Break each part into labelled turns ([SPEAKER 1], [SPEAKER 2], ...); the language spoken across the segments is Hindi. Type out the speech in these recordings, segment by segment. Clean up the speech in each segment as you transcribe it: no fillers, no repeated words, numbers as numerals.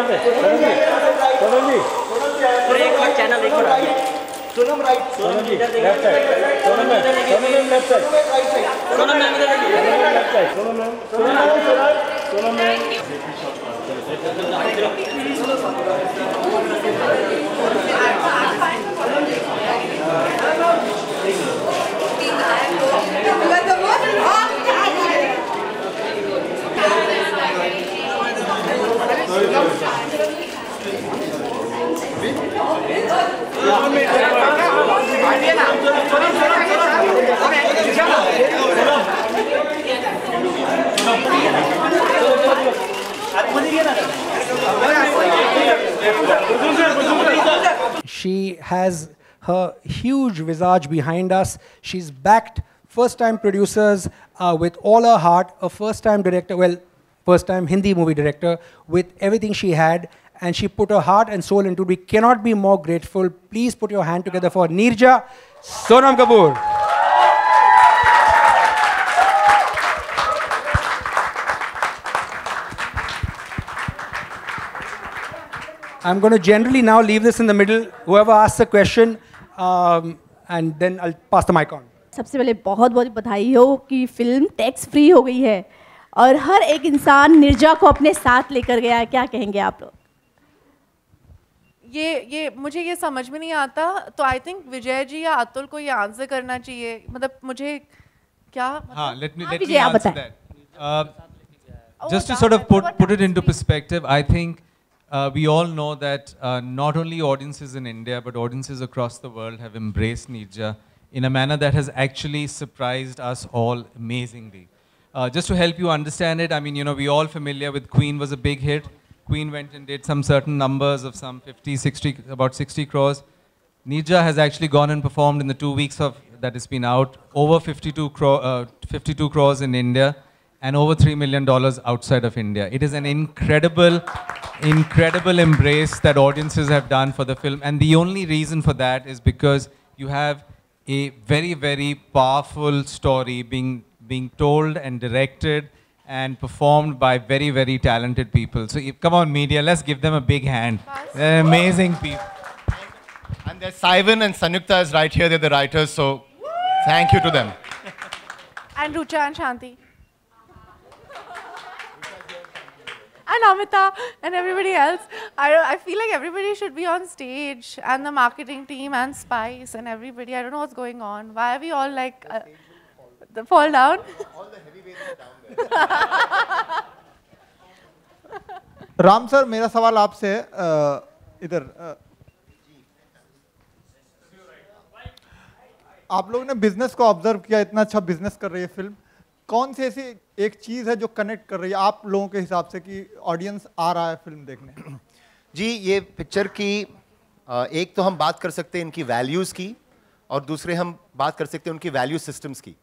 [SPEAKER 1] यहाँ पे सोनम जी
[SPEAKER 2] एक और चैनल एक और आ गया
[SPEAKER 3] Sonam right
[SPEAKER 1] Sonam ji left side Sonam ma'am left side
[SPEAKER 2] Sonam ma'am इधर देखिए
[SPEAKER 1] left side Sonam ma'am Sonam ma'am
[SPEAKER 4] She has her huge visage behind us. She's backed first-time producers with all her heart, a first-time director, well, first-time Hindi movie director, with everything she had, and she put her heart and soul into it. We cannot be more grateful. Please put your hand together for Neerja Sonam Kapoor. I'm going to generally now leave this in the middle. Whoever asks a question, and then I'll pass the mic on.
[SPEAKER 5] सबसे पहले बहुत बहुत बधाई हो कि फिल्म टैक्स फ्री हो गई है और हर एक इंसान नीरजा को अपने साथ लेकर गया है. क्या कहेंगे आप लोग?
[SPEAKER 6] ये मुझे ये समझ में नहीं आता, तो आई थिंक विजय जी या अतुल को ये आंसर करना चाहिए. मतलब मुझे क्या
[SPEAKER 7] let me
[SPEAKER 5] विजय आप
[SPEAKER 7] answer
[SPEAKER 5] बताएं.
[SPEAKER 7] that. Just to sort of put it into perspective, I think we all know that not only audiences in India, but audiences across the world have embraced Neerja in a manner that has actually surprised us all amazingly. Just to help you understand it, I mean, you know, we're all familiar with Queen was a big hit. Queen went and did some certain numbers of some 50, 60, about 60 crores. Neerja has actually gone and performed in the 2 weeks of that it's been out, over 52 crores in India, and over $3 million outside of India. It is an incredible, incredible embrace that audiences have done for the film. And the only reason for that is because you have a very, very powerful story being told and directed and performed by very, very talented people. So come on, media, let's give them a big hand. They're amazing people.
[SPEAKER 3] And there's Saivan and Sanyukta is right here. They're the writers, so thank you to them.
[SPEAKER 6] and Rucha and Shanti. And Amita and everybody else. I feel like everybody should be on stage, and the marketing team and Spice and everybody. I don't know what's going on. Why are we all like the fall down?
[SPEAKER 3] All the heavyweights are down there.
[SPEAKER 8] Ram sir, मेरा सवाल आपसे है इधर आप लोगों ने बिजनेस को ऑब्जर्व किया, इतना अच्छा बिजनेस कर रही है फिल्म. कौन सी ऐसी एक चीज़ है जो कनेक्ट कर रही है आप लोगों के हिसाब से कि ऑडियंस आ रहा है फिल्म देखने?
[SPEAKER 3] जी, ये पिक्चर की एक तो हम बात कर सकते हैं इनकी वैल्यूज़ की, और दूसरे हम बात कर सकते हैं उनकी वैल्यू सिस्टम्स की.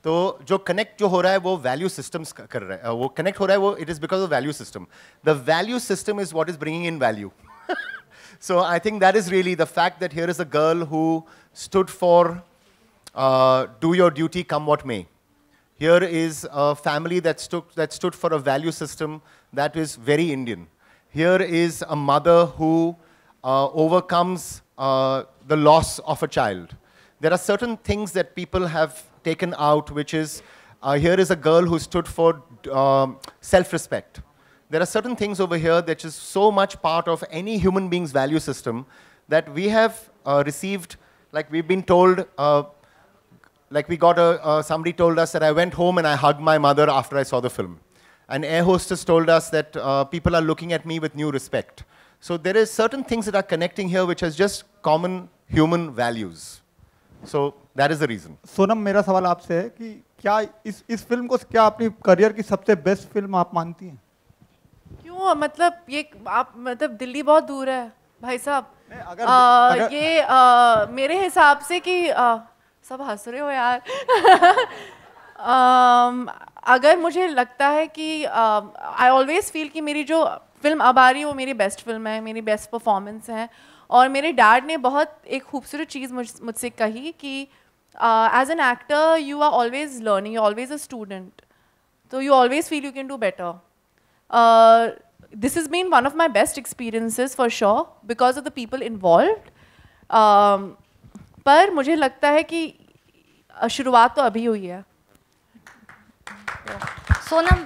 [SPEAKER 3] तो जो कनेक्ट जो हो रहा है वो वैल्यू सिस्टम्स कर रहा है, वो कनेक्ट हो रहा है, वो it is because of value system. The value system is what is bringing in value. So I think that is really the fact that here is a girl who stood for do your duty come what may. Here is a family that stood for a value system that is very Indian. Here is a mother who overcomes the loss of a child. There are certain things that people have taken out, which is here is a girl who stood for self-respect. There are certain things over here that is so much part of any human being's value system that we have received, like we've been told, like we got somebody told us that I went home and I hugged my mother after I saw the film. An air hostess told us that people are looking at me with new respect. So there is certain things that are connecting here which is just common human values. So that is the reason.
[SPEAKER 8] Sonam, मेरा सवाल आपसे है कि क्या इस फिल्म को क्या अपनी करियर की सबसे बेस्ट फिल्म आप मानती हैं?
[SPEAKER 6] क्यों? मतलब ये आप मतलब दिल्ली बहुत दूर है भाई साहब. ये मेरे हिसाब से कि सब हंस रहे हो यार. अगर मुझे लगता है कि आई ऑलवेज फील कि मेरी जो फिल्म अब आ रही है वो मेरी बेस्ट फिल्म है, मेरी बेस्ट परफॉर्मेंस है. और मेरे डैड ने बहुत एक खूबसूरत चीज़ मुझसे कही कि as an actor you are always learning, you always a student, तो you always feel you can do better. this has been one of my best experiences for sure because of the people involved. पर मुझे लगता है कि शुरुआत तो अभी हुई है.
[SPEAKER 9] सोनम,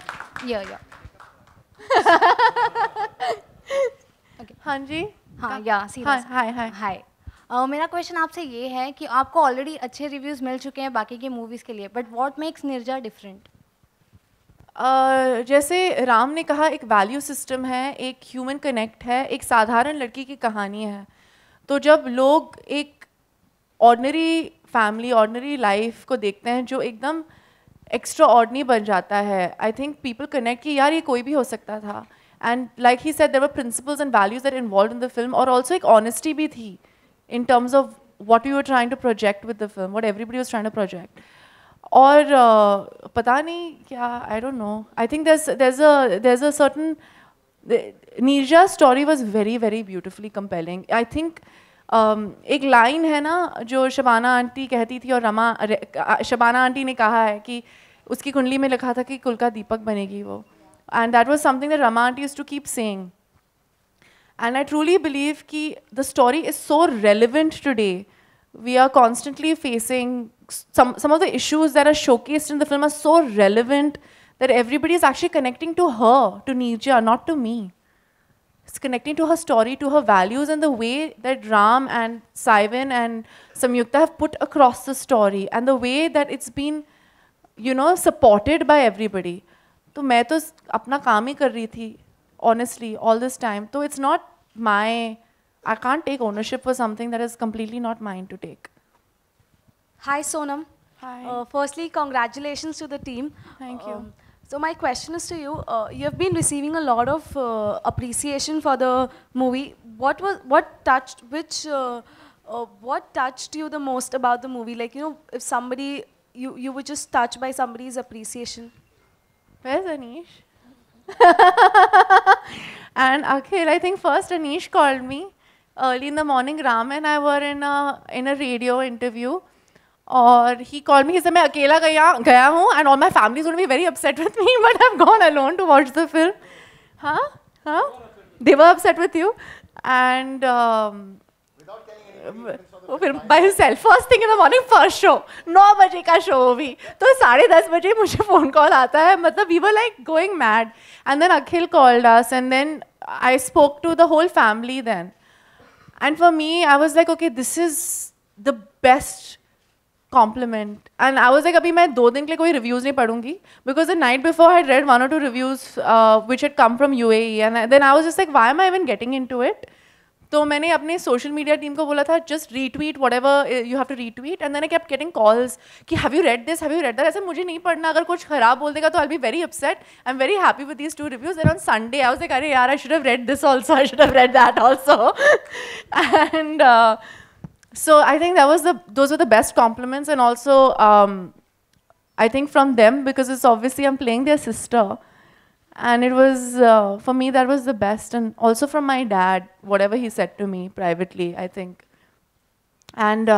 [SPEAKER 9] या
[SPEAKER 6] हाँ जी,
[SPEAKER 9] हाँ या सीरियस. हाय. मेरा क्वेश्चन आपसे ये है कि आपको ऑलरेडी अच्छे रिव्यूज मिल चुके हैं बाकी के मूवीज के लिए, but what makes Nirja different?
[SPEAKER 6] जैसे राम ने कहा, एक वैल्यू सिस्टम है, एक ह्यूमन कनेक्ट है, एक साधारण लड़की की कहानी है. तो जब लोग एक ऑर्डिनरी फैमिली, ऑर्डिनरी लाइफ को देखते हैं जो एकदम एक्स्ट्रा ऑर्डिनरी बन जाता है, आई थिंक पीपल कनेक्ट कि यार ये कोई भी हो सकता था. And like he said, there were principles and values that involved in the film, और ऑल्सो एक ऑनेस्टी भी थी in terms of what you were trying to project with the film, what everybody was trying to project. और पता नहीं क्या, I don't know. I think there's a certain, Neerja's story was very very beautifully compelling. I think एक लाइन है ना जो शबाना आंटी कहती थी, और शबाना आंटी ने कहा है कि उसकी कुंडली में लिखा था कि कुल का दीपक बनेगी वो. And that was something that Rama aunty used to keep saying. And I truly believe that the story is so relevant today. We are constantly facing some of the issues that are showcased in the film are so relevant that everybody is actually connecting to her, to Neerja, not to me. It's connecting to her story, to her values, and the way that Ram and Saivan and Samyukta have put across the story, and the way that it's been, supported by everybody. तो मैं तो अपना काम ही कर रही थी, honestly, all this time. So it's not I can't take ownership for something that is completely not mine to take.
[SPEAKER 9] Hi Sonam.
[SPEAKER 6] Hi.
[SPEAKER 9] Firstly, congratulations to the team.
[SPEAKER 6] Thank you.
[SPEAKER 9] So my question is to you. You have been receiving a lot of appreciation for the movie. What touched you the most about the movie? Like, if somebody, you were just touched by somebody's appreciation.
[SPEAKER 6] Where's Anish? And Akhil, I think first Anish called me early in the morning. Ram and I were in a radio interview, और he called me. He said, मैं अकेला गया हूँ, and all my family is going to be very upset with me, but I've gone alone to watch the film. Huh? They were upset with you, and without telling anything, by himself, first thing in the morning, first show, 9 बजे का show भी, तो 10:30 बजे मुझे phone call आता है. मतलब we were like going mad, and then Akhil called us, and then I spoke to the whole family then, and for me, I was like, okay, this is the best compliment, and I was like, अभी मैं 2 दिन के लिए कोई reviews नहीं पढ़ूंगी, because the night before I had read 1 or 2 reviews which had come from UAE, and then I was just like, why am I even getting into it? तो मैंने अपने सोशल मीडिया टीम को बोला था, just retweet whatever you have to retweet, and then I kept getting calls कि have you read this, have you read that? ऐसे मुझे नहीं पढ़ना, अगर कुछ खराब बोल देगा तो I'll be very upset. I'm very happy with these 2 reviews. Then on Sunday I was like, अरे यार, I should have read this also, I should have read that also. And so I think those were the best compliments, and also I think from them, because it's obviously I'm playing their sister. And it was, for me, that was the best. And also from my dad, whatever he said to me privately, I think. And,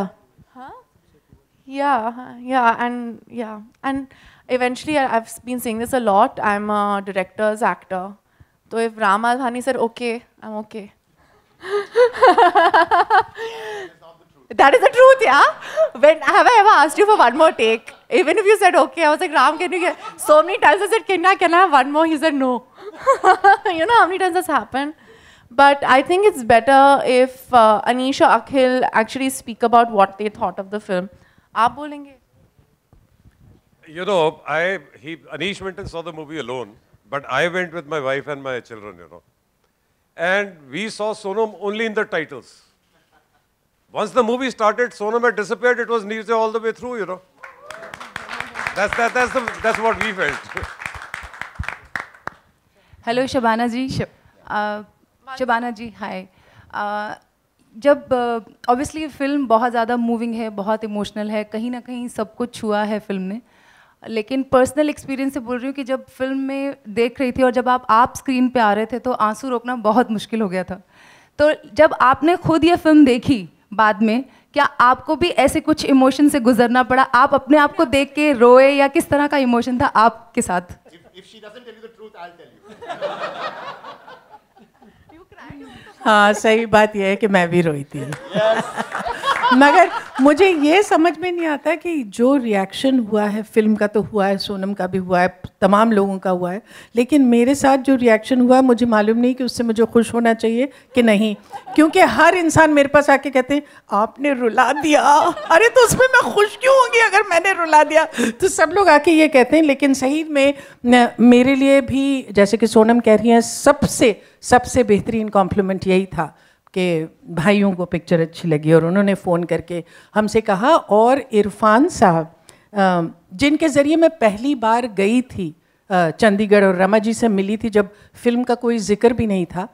[SPEAKER 6] and eventually, I've been saying this a lot, I'm a director's actor. So if Ram Madhani said, okay, I'm okay. That is the truth, yeah? When have I ever asked you for one more take? Even if you said okay, I was like, Ram, can you get... So many times I said, can I have one more? He said no. You know how many times that's happened? But I think it's better if Anish or Akhil actually speak about what they thought of the film. Aap bolenge?
[SPEAKER 10] You know, Anish went and saw the movie alone, but I went with my wife and my children, And we saw Sonam only in the titles. Once the movie started, Sonam had disappeared. It was Neerja all the way through, That's what we felt.
[SPEAKER 11] Hello, Shabana ji. Shabana ji, hi. जब obviously film बहुत ज़्यादा moving है, बहुत emotional है, कहीं ना कहीं सब कुछ छुआ है film ने. लेकिन पर्सनल एक्सपीरियंस से बोल रही हूँ कि जब फिल्म में देख रही थी और जब आप स्क्रीन पे आ रहे थे तो आंसू रोकना बहुत मुश्किल हो गया था. तो जब आपने खुद ये फिल्म देखी बाद में, क्या आपको भी ऐसे कुछ इमोशन से गुजरना पड़ा? आप अपने आप को देख के रोए या किस तरह का इमोशन था आपके साथ?
[SPEAKER 3] If she doesn't tell you the truth, I'll tell you.
[SPEAKER 12] हाँ, सही बात यह है कि मैं भी रोई थी। मगर मुझे ये समझ में नहीं आता कि जो रिएक्शन हुआ है, फिल्म का तो हुआ है, सोनम का भी हुआ है, तमाम लोगों का हुआ है, लेकिन मेरे साथ जो रिएक्शन हुआ मुझे मालूम नहीं कि उससे मुझे खुश होना चाहिए कि नहीं, क्योंकि हर इंसान मेरे पास आके कहते हैं आपने रुला दिया। अरे तो उसमें मैं खुश क्यों होंगी अगर मैंने रुला दिया? तो सब लोग आके ये कहते हैं, लेकिन सही में मेरे लिए भी, जैसे कि सोनम कह रही हैं, सबसे बेहतरीन कॉम्प्लीमेंट यही था कि भाइयों को पिक्चर अच्छी लगी और उन्होंने फ़ोन करके हमसे कहा। और इरफान साहब जिनके ज़रिए मैं पहली बार गई थी चंडीगढ़ और रमा जी से मिली थी जब फिल्म का कोई जिक्र भी नहीं था,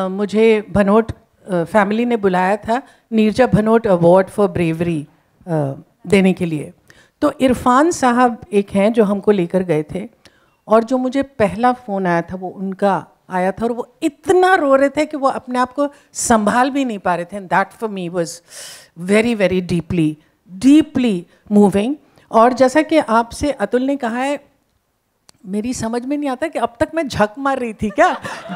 [SPEAKER 12] मुझे भनोट फैमिली ने बुलाया था Neerja Bhanot award for bravery देने के लिए। तो इरफान साहब एक हैं जो हमको लेकर गए थे, और जो मुझे पहला फ़ोन आया था वो उनका आया था, और वो इतना रो रहे थे कि वो अपने आप को संभाल भी नहीं पा रहे थे। That for me was very very deeply moving. और जैसा कि आपसे अतुल ने कहा है, मेरी समझ में नहीं आता कि अब तक मैं झक मार रही थी क्या।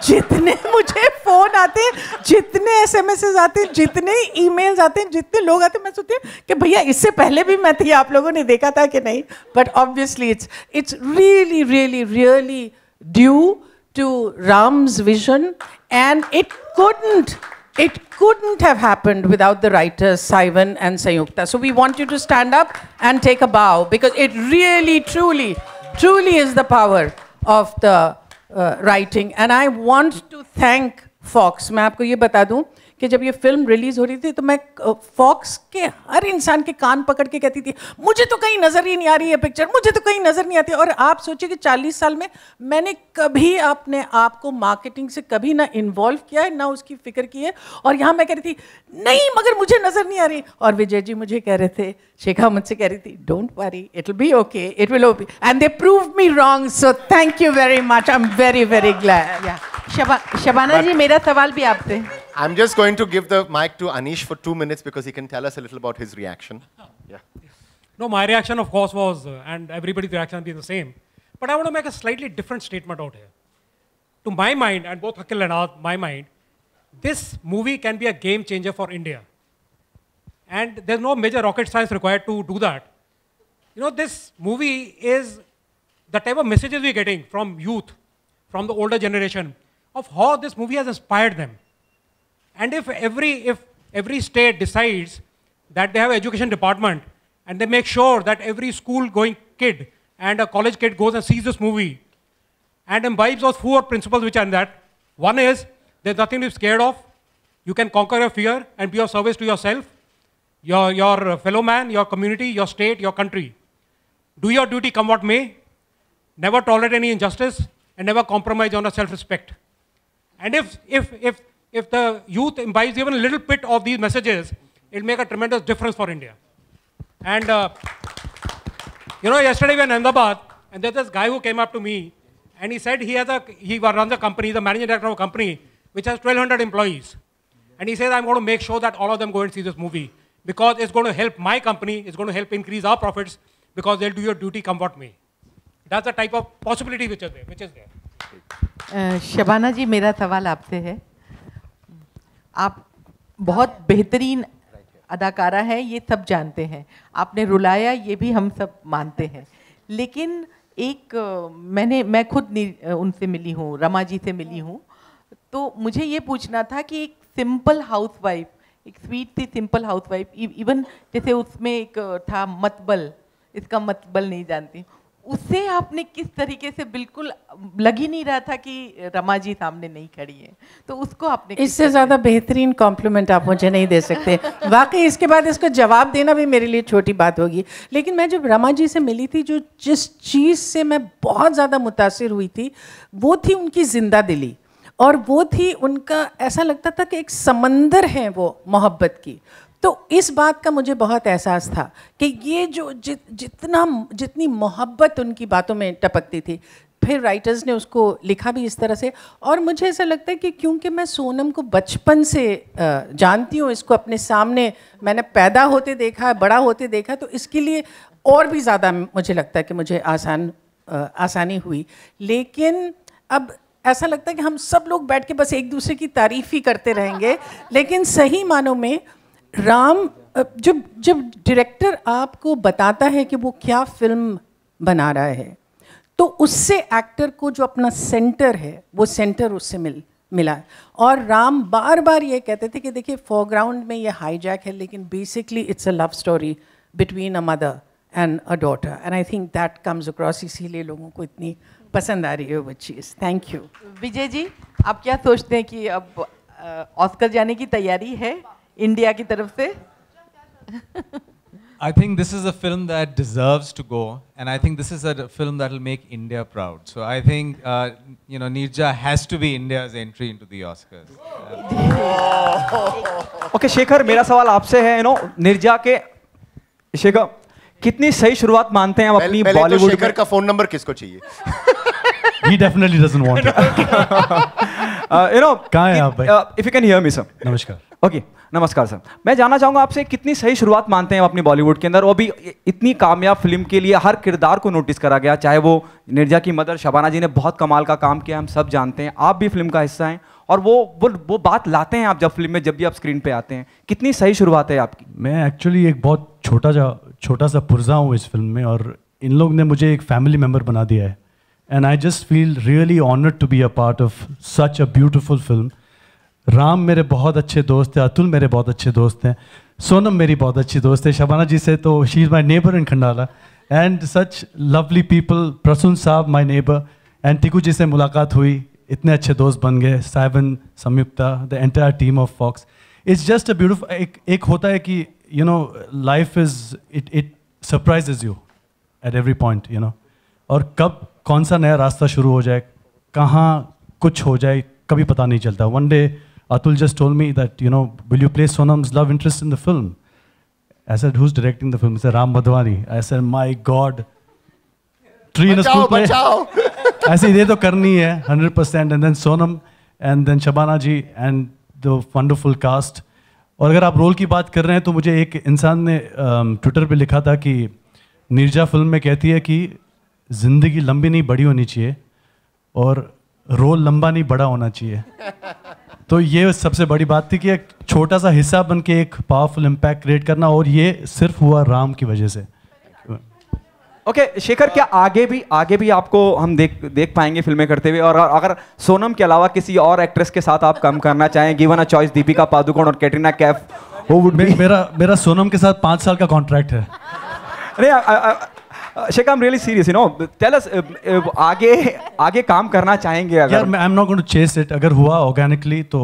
[SPEAKER 12] जितने मुझे फ़ोन आते हैं, जितने एसएमएसेस आते हैं, जितने ईमेल्स आते हैं, जितने लोग आते हैं, मैं सोचती हूँ कि भैया इससे पहले भी मैं थी, आप लोगों ने देखा था कि नहीं। But obviously it's really due to Ram's vision, and it couldn't have happened without the writers Saivan and Sayukta. So we want you to stand up and take a bow, because it really truly is the power of the writing. And I want to thank Fox. मैं आपको ये बता दूं कि जब ये फिल्म रिलीज हो रही थी तो मैं फॉक्स के हर इंसान के कान पकड़ के कहती थी मुझे तो कहीं नज़र ही नहीं आ रही है पिक्चर, मुझे तो कहीं नज़र नहीं आती। और आप सोचिए कि 40 साल में मैंने कभी अपने आप को मार्केटिंग से कभी ना इन्वॉल्व किया है, ना उसकी फिक्र की है, और यहाँ मैं कह रही थी नहीं मगर मुझे नज़र नहीं आ रही। और विजय जी मुझे कह रहे थे, शेखा मुझसे कह रही थी don't worry, it will be okay, it will be, and they proved me wrong. So thank you very much, I am very glad.
[SPEAKER 13] Shabana ji, मेरा सवाल भी आपसे।
[SPEAKER 3] I'm just going to give the mic to Anish for 2 minutes because he can tell us a little about his reaction. Yeah.
[SPEAKER 14] No, my reaction, of course, was, and everybody's reaction will be the same. But I want to make a slightly different statement out here. To my mind, and both Akhil and my mind, this movie can be a game changer for India. And there's no major rocket science required to do that. You know, this movie is the type of messages we're getting from youth, from the older generation, of how this movie has inspired them. And if every state decides that they have an education department and they make sure that every school-going kid and a college kid goes and sees this movie and imbibes those 4 principles which are in that. One is, there's nothing to be scared of. You can conquer your fear and be of service to yourself, your fellow man, your community, your state, your country. Do your duty come what may. Never tolerate any injustice and never compromise on your self-respect. And if the youth imbibes even a little bit of these messages, it'll make a tremendous difference for India. And you know, yesterday we were in Ahmedabad, and there's this guy who came up to me, and he said he runs a company, he's the managing director of a company which has 1,200 employees. And he says, I'm going to make sure that all of them go and see this movie, because it's going to help my company, it's going to help increase our profits, because they'll do your duty come what may. That's the type of possibility which is there.
[SPEAKER 13] Shabana ji, मेरा सवाल आपसे है। आप बहुत बेहतरीन अदाकारा हैं, ये सब जानते हैं, आपने रुलाया ये भी हम सब मानते हैं, लेकिन मैं खुद उनसे मिली हूँ, रमा जी से मिली हूँ, तो मुझे ये पूछना था कि एक सिंपल हाउसवाइफ, एक स्वीट सी सिंपल हाउसवाइफ, इवन जैसे उसमें एक था मतबल, इसका मतबल नहीं जानती, उससे आपने किस तरीके से, बिल्कुल लग ही नहीं रहा था कि रमा जी सामने नहीं खड़ी है, तो उसको आपने,
[SPEAKER 12] इससे ज़्यादा बेहतरीन कॉम्प्लीमेंट आप मुझे नहीं दे सकते वाकई। इसके बाद इसको जवाब देना भी मेरे लिए छोटी बात होगी। लेकिन मैं जब रमा जी से मिली थी, जिस चीज़ से मैं बहुत ज़्यादा मुतासिर हुई थी वो थी उनकी जिंदा दिली, और वो थी उनका, ऐसा लगता था कि एक समंदर है वो मोहब्बत की। तो इस बात का मुझे बहुत एहसास था कि ये जो जितनी मोहब्बत उनकी बातों में टपकती थी, फिर राइटर्स ने उसको लिखा भी इस तरह से। और मुझे ऐसा लगता है कि क्योंकि मैं सोनम को बचपन से जानती हूँ, इसको अपने सामने मैंने पैदा होते देखा है, बड़ा होते देखा, तो इसके लिए और भी ज़्यादा मुझे लगता है कि मुझे आसानी हुई। लेकिन अब ऐसा लगता है कि हम सब लोग बैठ के बस एक दूसरे की तारीफ ही करते रहेंगे, लेकिन सही मानों में राम जब डायरेक्टर आपको बताता है कि वो क्या फिल्म बना रहा है, तो उससे एक्टर को जो अपना सेंटर है वो सेंटर उससे मिला है। और राम बार बार ये कहते थे कि देखिए फोरग्राउंड में ये हाईजैक है, लेकिन basically it's a love story between a mother and a daughter, and I think that comes across, इसीलिए लोगों को इतनी पसंद आ रही है वो चीज़। Thank you.
[SPEAKER 13] विजय जी, आप क्या सोचते हैं कि अब ऑस्कर जाने की तैयारी है इंडिया की तरफ से?
[SPEAKER 7] I think this is a film that deserves to go, and I think this is a film that will make India proud. So I think, Neerja has to be India's entry into the Oscars.
[SPEAKER 15] Okay, Shekhar, मेरा सवाल आपसे है, नीरजा के शेखर कितनी सही शुरुआत मानते हैं आप अपनी बॉलीवुड में?
[SPEAKER 3] शेखर का फोन नंबर किसको चाहिए?
[SPEAKER 16] He definitely doesn't want it. कहाँ हैं आप भाई?
[SPEAKER 15] If you can hear me, sir.
[SPEAKER 16] नमस्कार.
[SPEAKER 15] Okay, नमस्कार सर। मैं जानना चाहूँगा आपसे कितनी सही शुरुआत मानते हैं आप अपनी बॉलीवुड के अंदर, और भी इतनी कामयाब फिल्म के लिए हर किरदार को नोटिस करा गया, चाहे वो नीरजा की मदर शबाना जी ने बहुत कमाल का काम किया, हम सब जानते हैं, आप भी फिल्म का हिस्सा हैं, और वो बात लाते हैं आप जब फिल्म में, जब भी आप स्क्रीन पे आते हैं, कितनी सही शुरुआत है आपकी?
[SPEAKER 16] मैं एक्चुअली एक बहुत छोटा सा पुर्जा हूँ इस फिल्म में, और इन लोग ने मुझे एक फैमिली मेम्बर बना दिया है, and I just feel really honoured to be a part of such a beautiful film. Ram मेरे बहुत अच्छे दोस्त हैं, अतुल मेरे बहुत अच्छे दोस्त हैं, सोनम मेरी बहुत अच्छी दोस्त है, शबाना जी से तो she is my neighbour in Khandala, and such lovely people, Prasoon साहब माई नेबर, एंड टिकू जी से मुलाकात हुई, इतने अच्छे दोस्त बन गए, साइवन, Samyukta, the entire team of Fox. It's just a beautiful, एक होता है कि life is it surprises you at every point, और कब कौन सा नया रास्ता शुरू हो जाए, कहाँ कुछ हो जाए, कभी पता नहीं चलता। One day Atul just told me that, will you play Sonam's love interest in the film? I said, who's directing the film? He said, Ram Madhwani. I said, my God. Tree in a school play. I said, ये तो करनी है 100%. And then Sonam, and then Shabana ji, and the wonderful cast. और अगर आप रोल की बात कर रहे हैं तो मुझे एक इंसान ने ट्विटर पे लिखा था कि नीरजा फिल्म में कहती है कि ज़िंदगी लंबी नहीं बड़ी होनी चाहिए, और रोल लंबा नहीं बड़ा होना चाहिए। तो ये सबसे बड़ी बात थी कि एक छोटा सा हिस्सा बन के एक पावरफुल इम्पैक्ट क्रिएट करना, और ये सिर्फ हुआ राम की वजह से।
[SPEAKER 15] ओके, शेखर, क्या आगे भी आपको हम देख पाएंगे फिल्में करते हुए, और अगर सोनम के अलावा किसी और एक्ट्रेस के साथ आप काम करना चाहें, given a choice, Deepika Padukone और कैटरीना कैफ, वो वुड बी?
[SPEAKER 16] मेरा सोनम के साथ 5 साल का कॉन्ट्रैक्ट है।
[SPEAKER 15] Shekhar, I am really serious, tell us, आगे काम करना चाहेंगे अगर?
[SPEAKER 16] यार, I am not going to chase it, अगर हुआ ऑर्गेनिकली तो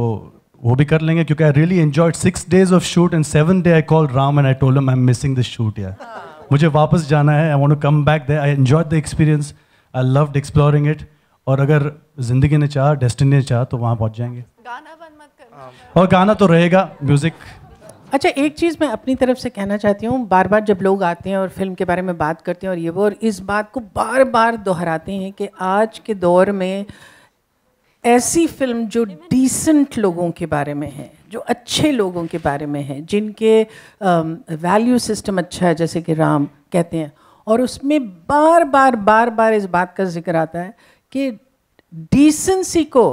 [SPEAKER 16] वो भी कर लेंगे, क्योंकि I really enjoyed 6 days of shoot, and 7th day I called Ram and I told him I am missing this shoot यार, मुझे वापस जाना है, I want to come back there, I enjoyed the experience, I loved exploring it, और अगर जिंदगी ने चाहा, डेस्टिनी ने चाहा तो वहाँ पहुँच जाएंगे।
[SPEAKER 6] गाना बंद मत करना।
[SPEAKER 16] और गाना तो रहेगा, म्यूजिक।
[SPEAKER 12] अच्छा, एक चीज़ मैं अपनी तरफ से कहना चाहती हूँ, बार बार जब लोग आते हैं और फिल्म के बारे में बात करते हैं और ये वो, और इस बात को बार बार दोहराते हैं कि आज के दौर में ऐसी फिल्म जो डिसेंट लोगों के बारे में है, जो अच्छे लोगों के बारे में है, जिनके वैल्यू सिस्टम अच्छा है, जैसे कि राम कहते हैं, और उसमें बार बार इस बात का जिक्र आता है कि डिसेंसी को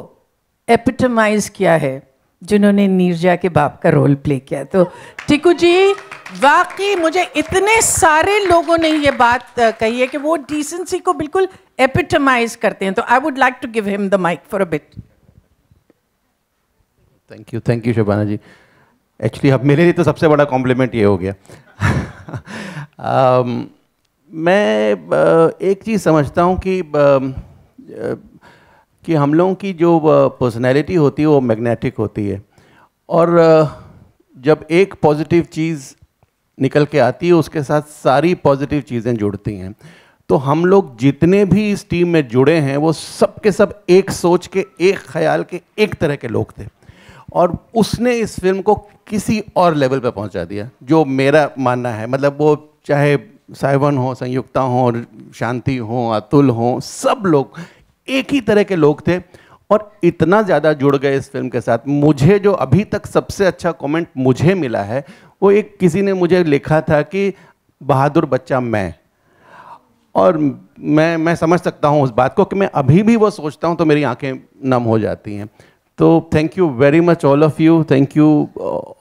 [SPEAKER 12] एपिटमाइज किया है जिन्होंने नीरजा के बाप का रोल प्ले किया। तो टिकू जी, वाकई मुझे इतने सारे लोगों ने ये बात कही है कि वो डिसेंसी को बिल्कुल एपिटमाइज करते हैं, तो I would like to give him the mic for a bit.
[SPEAKER 17] Thank you Shabana ji. Actually अब मेरे लिए तो सबसे बड़ा कॉम्प्लीमेंट ये हो गया। मैं एक चीज़ समझता हूँ कि हम लोगों की जो पर्सनैलिटी होती है वो मैग्नेटिक होती है, और जब एक पॉजिटिव चीज़ निकल के आती है उसके साथ सारी पॉजिटिव चीज़ें जुड़ती हैं। तो हम लोग जितने भी इस टीम में जुड़े हैं वो सब के सब एक सोच के, एक ख्याल के, एक तरह के लोग थे, और उसने इस फिल्म को किसी और लेवल पे पहुंचा दिया, जो मेरा मानना है। मतलब वो चाहे साइवन हो, संयुक्ता हो, शांति हो, अतुल हो, सब लोग एक ही तरह के लोग थे, और इतना ज़्यादा जुड़ गए इस फिल्म के साथ। मुझे जो अभी तक सबसे अच्छा कमेंट मुझे मिला है, वो एक किसी ने मुझे लिखा था कि बहादुर बच्चा मैं, और मैं समझ सकता हूँ उस बात को कि मैं अभी भी वो सोचता हूँ तो मेरी आंखें नम हो जाती हैं. तो thank you very much all of you. Thank you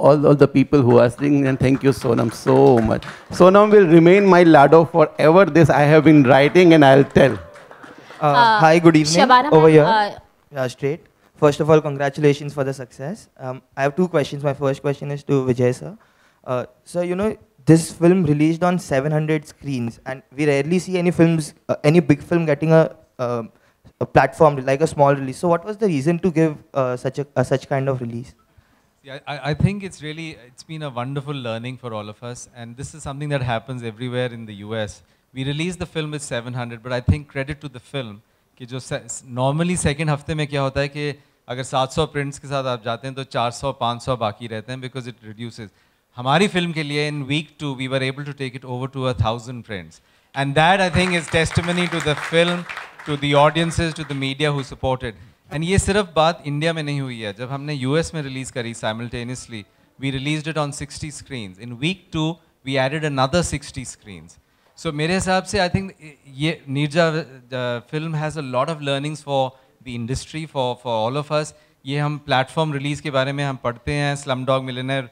[SPEAKER 17] all the people who are singing, and thank you Sonam so much. Sonam will remain my Lado forever. This I have been writing and I'll tell.
[SPEAKER 18] Hi, good evening.
[SPEAKER 19] Shabana
[SPEAKER 18] Over here.
[SPEAKER 19] Yeah, straight. First of all, congratulations for the success. I have two questions. My first question is to Vijay sir. Sir, you know, this film released on 700 screens, and we rarely see any films, any big film getting a platform like a small release. So, what was the reason to give such kind of release?
[SPEAKER 7] Yeah, I think it's been a wonderful learning for all of us, and this is something that happens everywhere in the US. We released the film with 700, but I think credit to the film कि जो normally second हफ्ते में क्या होता है कि अगर 700 prints के साथ आप जाते हैं तो 400-500 बाकी रहते हैं because it reduces. हमारी फिल्म के लिए in week 2 we were able to take it over to 1,000 prints, and that I think is testimony to the film, to the audiences, to the media who supported. And ये सिर्फ बात इंडिया में नहीं हुई है. जब हमने US में रिलीज करी simultaneously, we released it on 60 screens. In week 2 we added another 60 screens. So मेरे हिसाब से I think ये Neerja film has a lot of learnings for the industry, for all of us. ये हम platform release के बारे में हम पढ़ते हैं. Slumdog Millionaire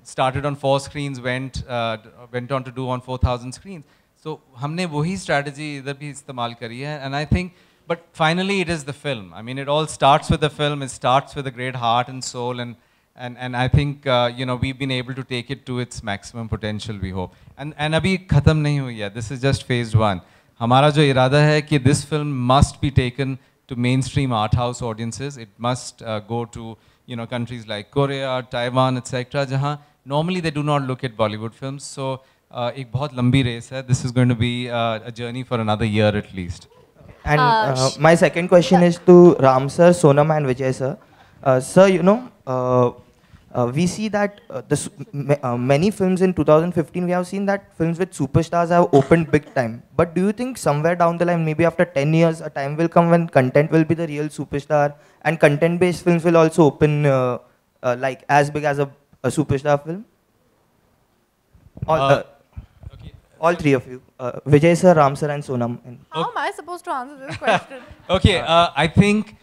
[SPEAKER 7] started on 4 screens, went on to do on 4,000 screens. So हमने वही strategy इधर भी इस्तेमाल करी है. And I think, but finally it is the film. I mean, it all starts with the film. It starts with a great heart and soul, and I think you know, we've been able to take it to its maximum potential, we hope. And अभी खत्म नहीं हुई है. This is just phase 1. हमारा जो इरादा है कि this film must be taken to mainstream art house audiences. It must go to, you know, countries like Korea, Taiwan, etc. जहाँ normally they do not look at Bollywood films. So एक बहुत लंबी रेस है. This is going to be a journey for another year at least.
[SPEAKER 19] And my second question is to Ram sir, Sonam and Vijay sir. Sir, you know, we see that many films in 2015, we have seen that films with superstars have opened big time. But do you think somewhere down the line, maybe after 10 years, a time will come when content will be the real superstar, and content-based films will also open like as big as a superstar film? All three of you, Vijay sir, Ram sir and Sonam.
[SPEAKER 6] How am I supposed to answer this question?
[SPEAKER 7] Okay, I think,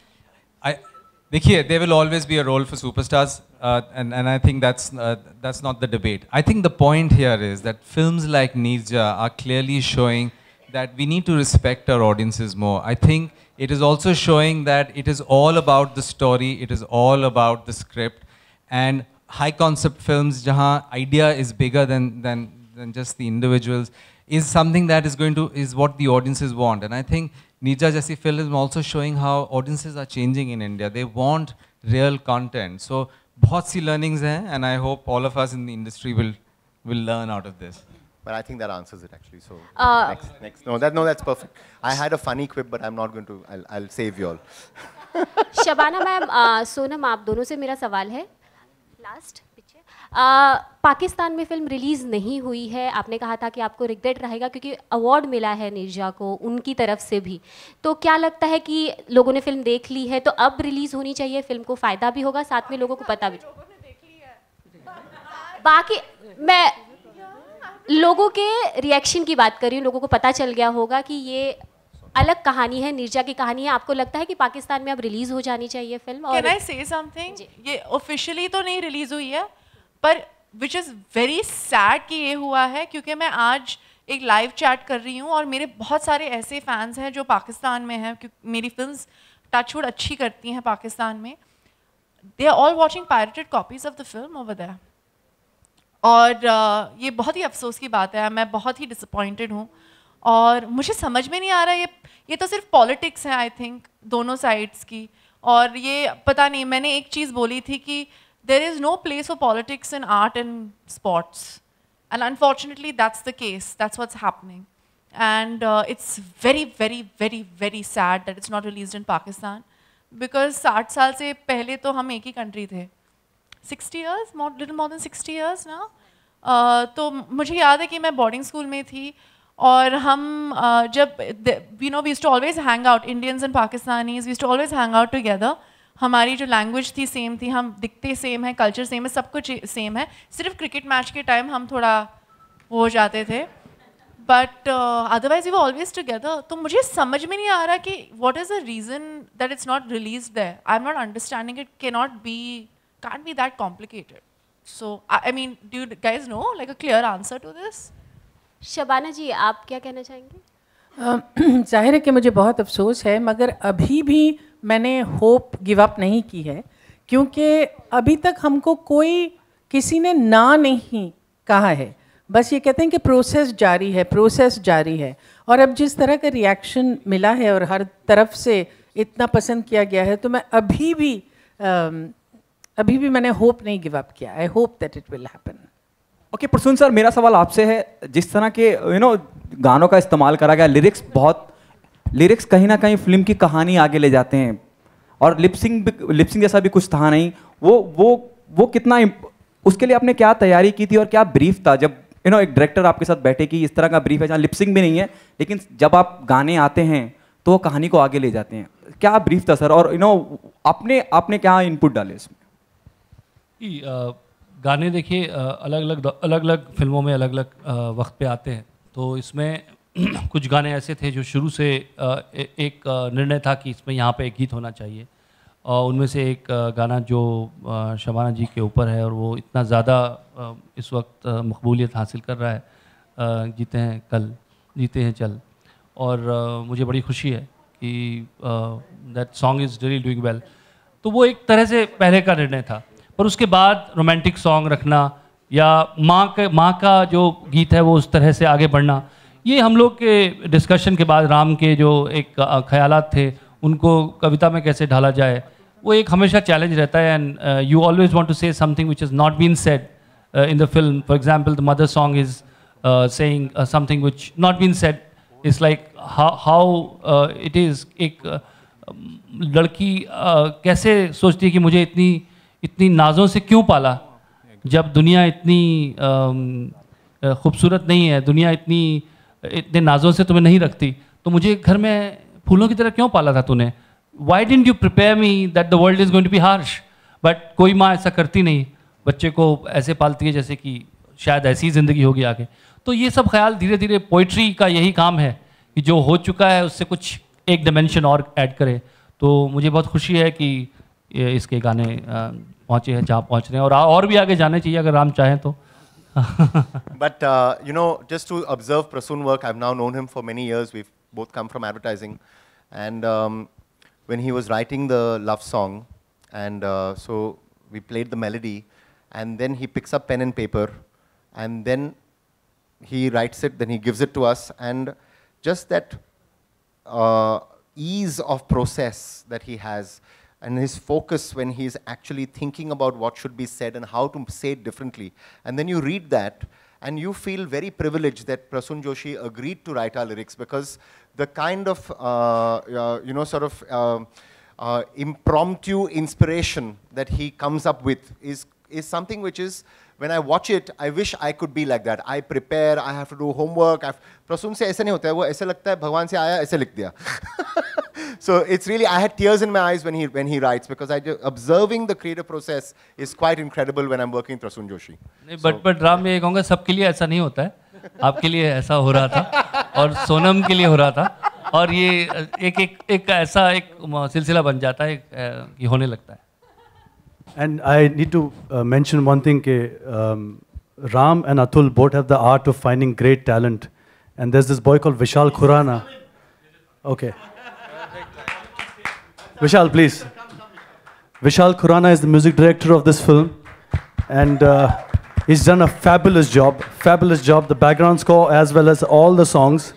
[SPEAKER 7] देखिए, there will always be a role for superstars, and I think that's not the debate. I think the point here is that films like Neerja are clearly showing that we need to respect our audiences more. I think it is also showing that it is all about the story, it is all about the script, and high concept films jahan idea is bigger than just the individuals is something that is what the audiences want. And I think Neerja jaisi film is also showing how audiences are changing in India. They want real content. So बहुत सी learnings हैं, and I hope all of us in the industry will learn out of this.
[SPEAKER 3] But I think that answers it actually. So next. No, that's perfect. I had a funny quip, but I'm not going to. I'll save you all.
[SPEAKER 20] Shabana ma'am, Sonam, आप दोनों से मेरा सवाल है. लास्ट पाकिस्तान में फिल्म रिलीज़ नहीं हुई है. आपने कहा था कि आपको रिग्रेट रहेगा क्योंकि अवार्ड मिला है नीरजा को उनकी तरफ से भी. तो क्या लगता है कि लोगों ने फिल्म देख ली है तो अब रिलीज़ होनी चाहिए, फिल्म को फ़ायदा भी होगा, साथ में लोगों को पता भी. बाकी मैं लोगों के रिएक्शन की बात कर रही हूँ. लोगों को पता चल गया होगा कि ये अलग कहानी है, नीरजा की कहानी है. आपको लगता है कि पाकिस्तान में अब रिलीज़ हो जानी चाहिए film?
[SPEAKER 6] Can I say something? ये ऑफिशियली तो नहीं रिलीज़ हुई है, पर विच इज़ वेरी सैड कि ये हुआ है, क्योंकि मैं आज एक लाइव चैट कर रही हूँ और मेरे बहुत सारे ऐसे फैंस हैं जो पाकिस्तान में हैं, क्योंकि मेरी फिल्म्स टचवुड अच्छी करती हैं पाकिस्तान में. They are all watching pirated copies of the film over there. और ये बहुत ही अफसोस की बात है. मैं बहुत ही डिसअपॉइंटेड हूँ और मुझे समझ में नहीं आ रहा. ये तो सिर्फ पॉलिटिक्स है आई थिंक दोनों साइड्स की. और ये पता नहीं, मैंने एक चीज़ बोली थी कि there is no place for politics in art and sports, and unfortunately that's the case. That's what's happening, and it's very very very very sad that it's not released in Pakistan, because 60 साल से पहले तो हम एक ही country थे. 60 years, little more than 60 years now. तो मुझे याद है कि मैं boarding school में थी और हम जब we used to always hang out, Indians and Pakistanis, we used to always hang out together. हमारी जो लैंग्वेज थी सेम थी, हम दिखते सेम है, कल्चर सेम है, सब कुछ सेम है. सिर्फ क्रिकेट मैच के टाइम हम थोड़ा वो हो जाते थे. But otherwise we were always together. तो मुझे समझ में नहीं आ रहा कि what is the reason that it's not released there. I am not understanding it. Can't be that complicated. So I mean, do you guys know like a clear answer to this?
[SPEAKER 20] Shabana ji, आप क्या कहना चाहेंगे?
[SPEAKER 12] जाहिर है कि मुझे बहुत अफसोस है, मगर अभी भी मैंने होप गिव अप नहीं की है, क्योंकि अभी तक हमको कोई किसी ने ना नहीं कहा है. बस ये कहते हैं कि प्रोसेस जारी है. और अब जिस तरह का रिएक्शन मिला है और हर तरफ से इतना पसंद किया गया है, तो मैं अभी भी मैंने होप नहीं गिव अप किया. I hope that it will happen.
[SPEAKER 15] Okay Prasoon sir, मेरा सवाल आपसे है, जिस तरह के गानों का इस्तेमाल करा गया, लिरिक्स कहीं ना कहीं फिल्म की कहानी आगे ले जाते हैं, और लिपसिंग जैसा भी कुछ था नहीं. वो कितना, उसके लिए आपने क्या तैयारी की थी और क्या ब्रीफ था? जब एक डायरेक्टर आपके साथ बैठे कि इस तरह का ब्रीफ है जहाँ लिपसिंग भी नहीं है, लेकिन जब आप गाने आते हैं तो वो कहानी को आगे ले जाते हैं, क्या ब्रीफ था सर? और आपने क्या इनपुट डाले इसमें?
[SPEAKER 21] गाने देखिए अलग अलग फिल्मों में अलग अलग वक्त पे आते हैं. तो इसमें कुछ गाने ऐसे थे जो शुरू से एक निर्णय था कि इसमें यहाँ पे एक गीत होना चाहिए, और उनमें से एक गाना जो शबाना जी के ऊपर है, और वो इतना ज़्यादा इस वक्त मकबूलियत हासिल कर रहा है, जीते हैं कल जीते हैं चल. और मुझे बड़ी खुशी है कि that song is really doing well. तो वो एक तरह से पहले का निर्णय था. पर उसके बाद रोमांटिक सॉन्ग रखना या माँ का जो गीत है वो उस तरह से आगे बढ़ना, ये हम लोग के डिस्कशन के बाद राम के जो एक ख्यालात थे उनको कविता में कैसे ढाला जाए, वो एक हमेशा चैलेंज रहता है. And you always want to say something which is not been said in the film. For example the mother song is saying something which not been said. It's like how it is, एक लड़की कैसे सोचती है कि मुझे इतनी नाज़ों से क्यों पाला, जब दुनिया इतनी खूबसूरत नहीं है, दुनिया इतने नाज़ों से तुम्हें नहीं रखती, तो मुझे घर में फूलों की तरह क्यों पाला था तूने? Why didn't you prepare me that the world is going to be harsh? But कोई माँ ऐसा करती नहीं, बच्चे को ऐसे पालती है जैसे कि शायद ऐसी ज़िंदगी होगी आगे. तो ये सब ख्याल धीरे धीरे, पोइट्री का यही काम है कि जो हो चुका है उससे कुछ एक डिमेंशन और ऐड करे. तो मुझे बहुत खुशी है कि इसके गाने पहुँचे हैं जहाँ पहुँच रहे हैं, और भी आगे जाने चाहिए अगर राम चाहें तो.
[SPEAKER 3] But just to observe Prasoon work, I've now known him for many years. We've both come from advertising, and when he was writing the love song, and so we played the melody, and then he picks up pen and paper, and then he writes it, then he gives it to us, and just that ease of process that he has, and his focus when he's actually thinking about what should be said and how to say it differently. And then you read that and you feel very privileged that Prasoon Joshi agreed to write our lyrics, because the kind of, impromptu inspiration that he comes up with is something which is, when I watch it, I wish I could be like that. I prepare, I have to do homework. Prasoon से ऐसा नहीं होता है, वो ऐसा लगता है भगवान से आया ऐसे लिख दिया. So it's really, I had tears in my eyes when he writes, because observing the creative process is quite incredible when I'm working with Prasoon Joshi.
[SPEAKER 21] But Ram, मैं ये कहूँगा सबके लिए ऐसा नहीं होता है. आपके लिए ऐसा हो रहा था और सोनम के लिए हो रहा था, और ये एक ऐसा एक सिलसिला बन जाता है कि होने लगता है.
[SPEAKER 16] And I need to mention one thing, Ram and Atul both have the art of finding great talent. And there's this boy called Vishal Khurana. Okay. Vishal, please. Vishal Khurana is the music director of this film. And he's done a fabulous job. The background score as well as all the songs.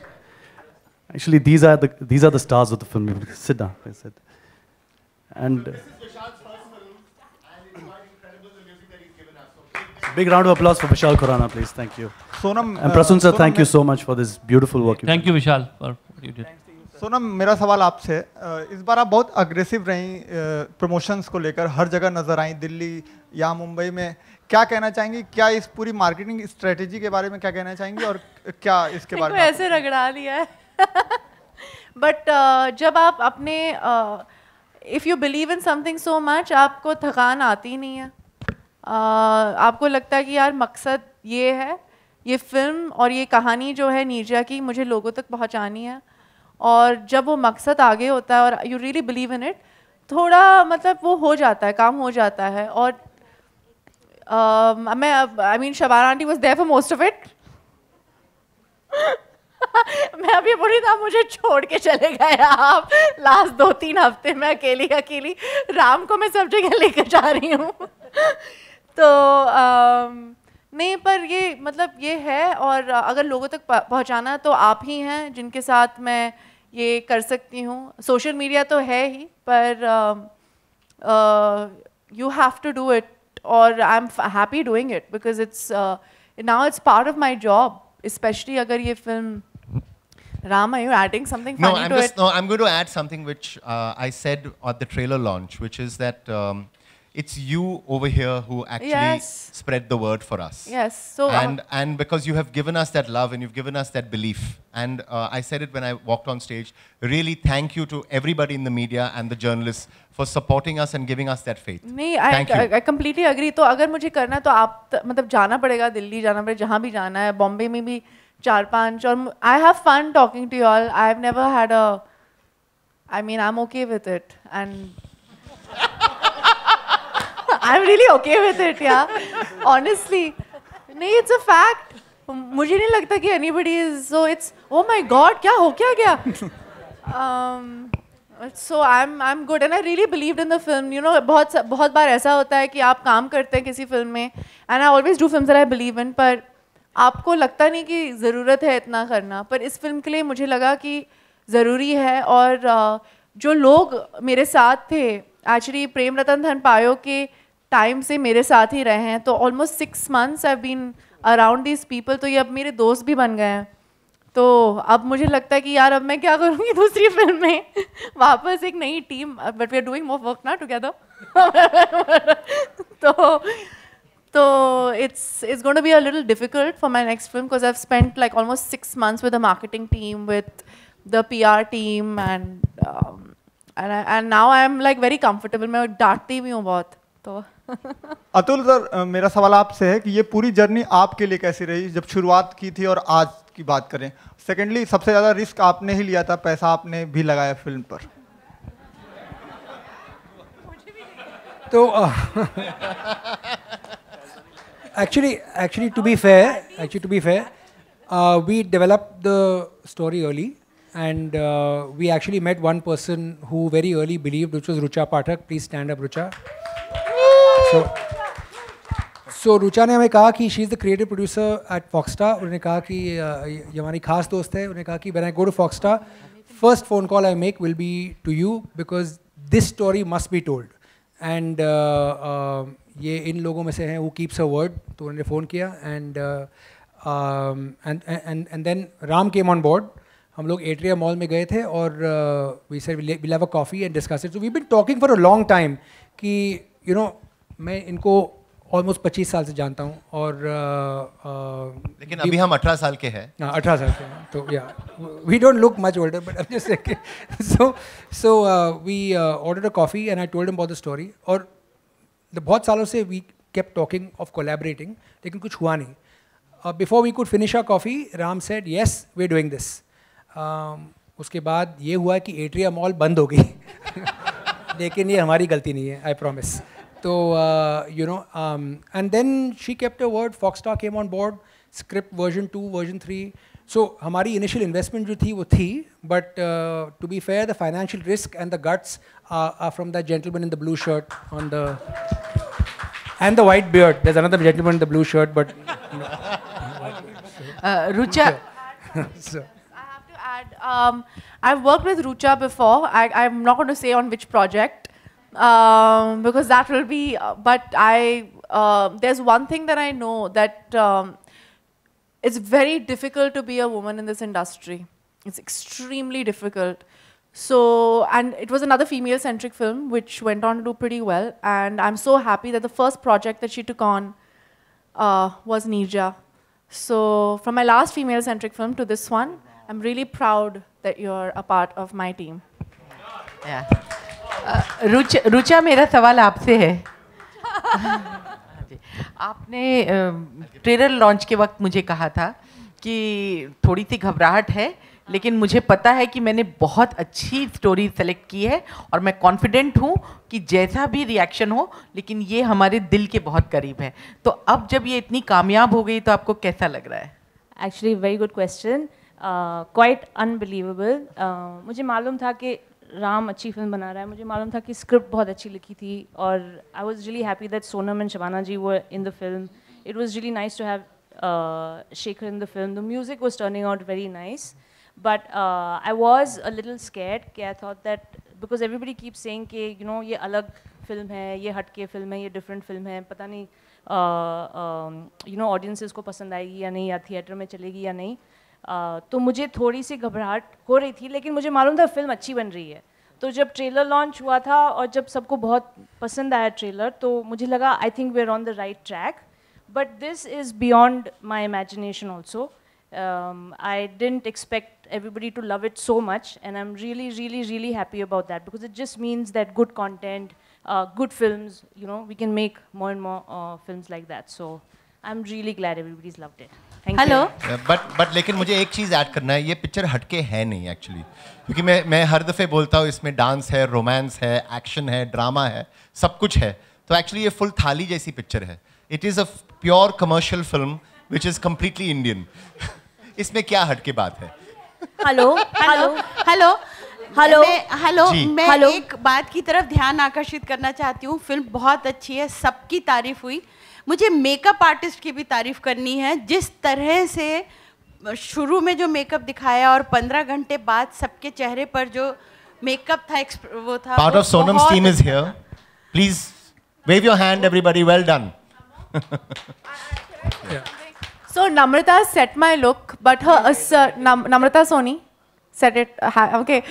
[SPEAKER 16] Actually, these are the stars of the film. Sit down, please sit. And big round of applause for Vishal Khurana, please. Thank you.
[SPEAKER 8] Sonam,
[SPEAKER 16] and Prasoon sir, thank you so much for this beautiful work.
[SPEAKER 21] Thank you, Vishal, for what you did.
[SPEAKER 8] Sonam, मेरा सवाल आपसे, इस बार आप बहुत अग्रेसिव रही प्रमोशंस को लेकर, हर जगह नजर आई, दिल्ली या मुंबई में. क्या कहना चाहेंगी? क्या इस पूरी मार्केटिंग स्ट्रेटेजी के बारे में क्या कहना चाहेंगी, और क्या इसके बारे में?
[SPEAKER 6] ऐसे रगड़ा लिया है. बट जब आप अपने if you believe in something so much, आपको थकान आती नहीं है. आपको लगता है कि यार मकसद ये है, ये फिल्म और ये कहानी जो है नीरजा की मुझे लोगों तक पहुंचानी है, और जब वो मकसद आगे होता है और you really believe in it, थोड़ा मतलब वो हो जाता है, काम हो जाता है। और मैं I mean Shabana aunty was there for most of it. मैं अभी बोली था मुझे छोड़ के चले गए आप, लास्ट 2-3 हफ्ते में अकेली राम को मैं सब जगह लेकर जा रही हूँ। तो नहीं, पर ये मतलब ये है, और अगर लोगों तक पहुँचाना तो आप ही हैं जिनके साथ मैं ये कर सकती हूँ। सोशल मीडिया तो है ही, पर you have to do it, और I am happy doing it because it's now it's part of my job, specially अगर ये film Ram, are you adding something funny to it?
[SPEAKER 3] No, I'm going to add something which I said at the trailer launch, which is that it's you over here who actually spread the word for us.
[SPEAKER 6] Yes. So
[SPEAKER 3] and because you have given us that love and you've given us that belief, and I said it when I walked on stage. Really, thank you to everybody in the media and the journalists for supporting us and giving us that faith.
[SPEAKER 6] नहीं, I completely agree. तो अगर मुझे करना है तो आप मतलब जाना पड़ेगा, दिल्ली जाना पड़ेगा, जहाँ भी जाना है, बॉम्बे में भी 4-5, और I have fun talking to you all. I've never had a, I mean, I'm okay with it, and I'm really okay with it, yeah. Honestly, नहीं, it's a fact. मुझे नहीं लगता कि anybody is, so it's, oh my God, क्या हो गया? So I'm good, and I really believed in the film. You know, बहुत बार ऐसा होता है कि आप काम करते हैं किसी फिल्म में, and I always do films that I believe in, पर आपको लगता नहीं कि ज़रूरत है इतना करना, पर इस फिल्म के लिए मुझे लगा कि ज़रूरी है। और जो लोग मेरे साथ थे, एक्चुअली प्रेम रतन धन पायो के टाइम से मेरे साथ ही रहे हैं, तो almost 6 months I been around these people, तो ये अब मेरे दोस्त भी बन गए हैं। तो अब मुझे लगता है कि यार अब मैं क्या करूँगी दूसरी फिल्म में, वापस एक नई team, but we are doing more work ना together. So it's going to be a little difficult for my next film because I've spent like almost 6 months with the marketing team, with the PR team, and now I'm like very comfortable. मैं डांटती भी हूँ बहुत। तो
[SPEAKER 8] अतुल सर, मेरा सवाल आपसे है कि ये पूरी जर्नी आपके लिए कैसी रही जब शुरुआत की थी और आज की बात करें। सेकेंडली, सबसे ज़्यादा रिस्क आपने ही लिया था, पैसा आपने भी लगाया फिल्म पर।
[SPEAKER 4] तो actually to be fair, we developed the story early, and we actually met one person who very early believed, which was Rucha Pathak. Please stand up, Rucha. So Rucha ने हमें कहा कि she is the creative producer at Foxstar. उन्होंने कहा कि ये हमारी खास दोस्त है। उन्होंने कहा कि when I go to Foxstar, first phone call I make will be to you because this story must be told. And ये इन लोगों में से हैं who keeps her word. तो उन्होंने फ़ोन किया, and then Ram came on board. हम लोग एट्रिया मॉल में गए थे और we said we'll have a coffee and discuss it. So we've been talking for a long time कि you know मैं इनको ऑलमोस्ट 25 साल से जानता हूँ, और
[SPEAKER 3] लेकिन अभी हम 18 साल के हैं।
[SPEAKER 4] 18 साल के हैं, तो या we don't look much older, but I'm just saying. So we ordered a coffee and I told him about the story. और बहुत सालों से we kept talking of collaborating, लेकिन कुछ हुआ नहीं। Before we could finish our coffee, Ram said, yes, we're doing this. उसके बाद ये हुआ कि एट्रिया मॉल बंद हो गई, लेकिन ये हमारी गलती नहीं है, I promise. So, you know, and then she kept her word. Foxstar came on board, script version 2, version 3. So, हमारी initial investment जो थी वो थी, but to be fair, the financial risk and the guts are from that gentleman in the blue shirt on the, and the white beard. There's another gentleman in the blue shirt, but
[SPEAKER 13] Rucha.
[SPEAKER 6] So. I have to add, I've worked with Rucha before. I'm not going to say on which project. Because that will be, but there's one thing that I know, that it's very difficult to be a woman in this industry. It's extremely difficult. So, and it was another female-centric film which went on to do pretty well, and I'm so happy that the first project that she took on was Neerja. So, from my last female-centric film to this one, I'm really proud that you're a part of my team.
[SPEAKER 13] Rucha, मेरा सवाल आपसे है। आपने ट्रेलर लॉन्च के वक्त मुझे कहा था कि थोड़ी सी घबराहट है, लेकिन मुझे पता है कि मैंने बहुत अच्छी स्टोरी सेलेक्ट की है और मैं कॉन्फिडेंट हूँ कि जैसा भी रिएक्शन हो, लेकिन ये हमारे दिल के बहुत करीब है। तो अब जब ये इतनी कामयाब हो गई तो आपको कैसा लग रहा है?
[SPEAKER 2] Actually very good question, quite unbelievable. मुझे मालूम था कि राम अच्छी फिल्म बना रहा है, मुझे मालूम था कि स्क्रिप्ट बहुत अच्छी लिखी थी, और I was really happy that Sonam and Shabana ji were in the film. It was really nice to have Shekhar in the film. The music was turning out very nice, but I was a little scared. I thought that because everybody keeps saying कि you know ये अलग फिल्म है, ये हटके फिल्म है, ये डिफरेंट फिल्म है, पता नहीं you know ऑडियंसेस को पसंद आएगी या नहीं, या थिएटर में चलेगी या नहीं. तो मुझे थोड़ी सी घबराहट हो रही थी, लेकिन मुझे मालूम था फिल्म अच्छी बन रही है. तो जब ट्रेलर लॉन्च हुआ था और जब सबको बहुत पसंद आया ट्रेलर, तो मुझे लगा I think we are on the right track. But this is beyond my imagination also. I didn't expect everybody to love it so much, and I'm really happy about that, because it just means that good content, good films, you know, we can make more and more films like that. So I'm really glad everybody's loved it. Thank you.
[SPEAKER 3] But लेकिन मुझे एक चीज़ ऐड करना है, ये पिक्चर हटके है नहीं एक्चुअली, क्योंकि मैं हर दफ़े बोलता हूँ इसमें डांस है, रोमांस है, एक्शन है, ड्रामा है, सब कुछ है. तो एक्चुअली ये फुल थाली जैसी पिक्चर है. It is a pure commercial film which is completely Indian. इसमें क्या हटके बात है?
[SPEAKER 22] मैं एक बात की तरफ ध्यान आकर्षित करना चाहती हूँ. फिल्म बहुत अच्छी है, सबकी तारीफ हुई. मुझे मेकअप आर्टिस्ट की भी तारीफ करनी है. जिस तरह से शुरू में जो मेकअप दिखाया और 15 घंटे बाद सबके चेहरे पर जो मेकअप था, वो था.
[SPEAKER 3] Part of Sonam's team is here. Please wave your hand, everybody. Well done.
[SPEAKER 6] So Namrata set my look, but her Namrata Soni set it. Okay,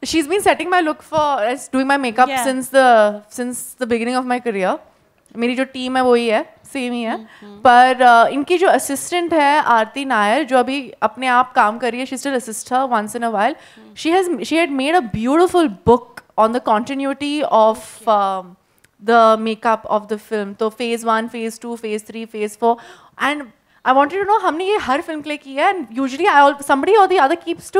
[SPEAKER 6] she's been setting my look for doing my makeup since the beginning of my career. मेरी जो टीम है वही है, सेम ही है. पर इनकी जो असिस्टेंट है आरती नायर, जो अभी अपने आप काम कर रही है, she still assists her once in a while. She had made a beautiful book on the continuity of the makeup of the film. So phase 1, phase 2, phase 3, phase 4, and I wanted to know हमने ये हर film के लिए किया है. And usually somebody or the other gets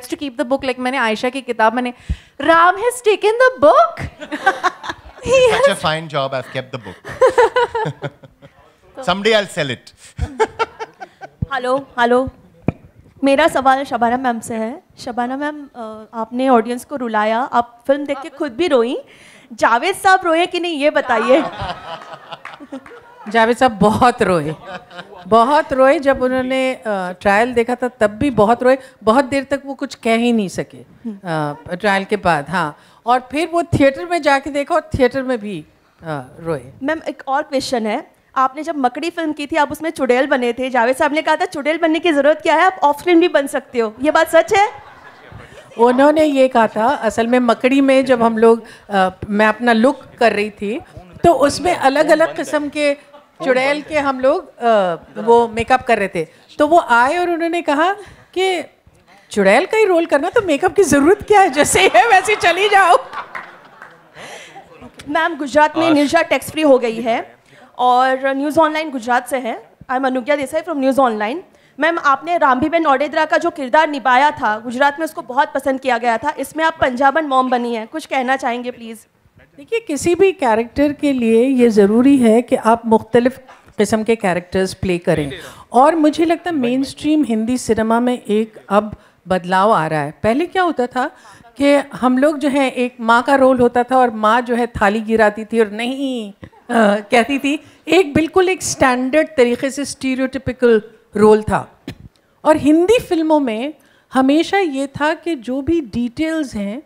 [SPEAKER 6] to keep the book. Like मैंने आयशा की किताब, मैंने Ram has taken the book.
[SPEAKER 3] Such a fine job. I've kept the book. Someday I'll sell it.
[SPEAKER 5] Hello मेरा सवाल शबाना मैम से है. शबाना मैम, आपने ऑडियंस को रुलाया, आप फिल्म देख के खुद भी रोई. जावेद साहब रोए कि नहीं, ये बताइए.
[SPEAKER 12] जावेद साहब बहुत रोए जब उन्होंने ट्रायल देखा था, तब भी बहुत रोए. बहुत देर तक वो कुछ कह ही नहीं सके ट्रायल के बाद. हाँ, और फिर वो थिएटर में जाके देखा और थिएटर में भी रोए.
[SPEAKER 5] मैम एक और क्वेश्चन है. आपने जब मकड़ी फिल्म की थी, आप उसमें चुड़ैल बने थे. जावेद साहब ने कहा था चुड़ैल बनने की जरूरत क्या है, आप ऑफ स्क्रीन भी बन सकते हो. ये बात सच है?
[SPEAKER 12] उन्होंने ये कहा था. असल में मकड़ी में जब हम लोग मैं अपना लुक कर रही थी, तो उसमें अलग अलग किस्म के चुड़ैल के हम लोग वो मेकअप कर रहे थे. तो वो आए और उन्होंने कहा कि चुड़ैल का ही रोल करना, तो मेकअप की जरूरत क्या है, जैसे है वैसे चली जाओ.
[SPEAKER 5] मैम, गुजरात में निर्जा टैक्स फ्री हो गई है और न्यूज़ ऑनलाइन गुजरात से है. आई एम अनुज्ञा Desai from news online. Ma'am, आपने रामबीबेन ओडेद्रा का जो किरदार निभाया था गुजरात में, उसको बहुत पसंद किया गया था. इसमें आप पंजाबन मॉम बनी हैं, कुछ कहना चाहेंगे प्लीज़?
[SPEAKER 12] देखिए, किसी भी कैरेक्टर के लिए ये ज़रूरी है कि आप मुख्तलिफ किस्म के कैरेक्टर्स प्ले करें. और मुझे लगता है मेन स्ट्रीम हिंदी सिनेमा में एक अब बदलाव आ रहा है. पहले क्या होता था कि हम लोग जो है, एक माँ का रोल होता था और माँ जो है थाली गिराती थी और नहीं कहती थी. एक बिल्कुल एक स्टैंडर्ड तरीके से स्टीरियोटिपिकल रोल था. और हिंदी फिल्मों में हमेशा ये था कि जो भी डिटेल्स हैं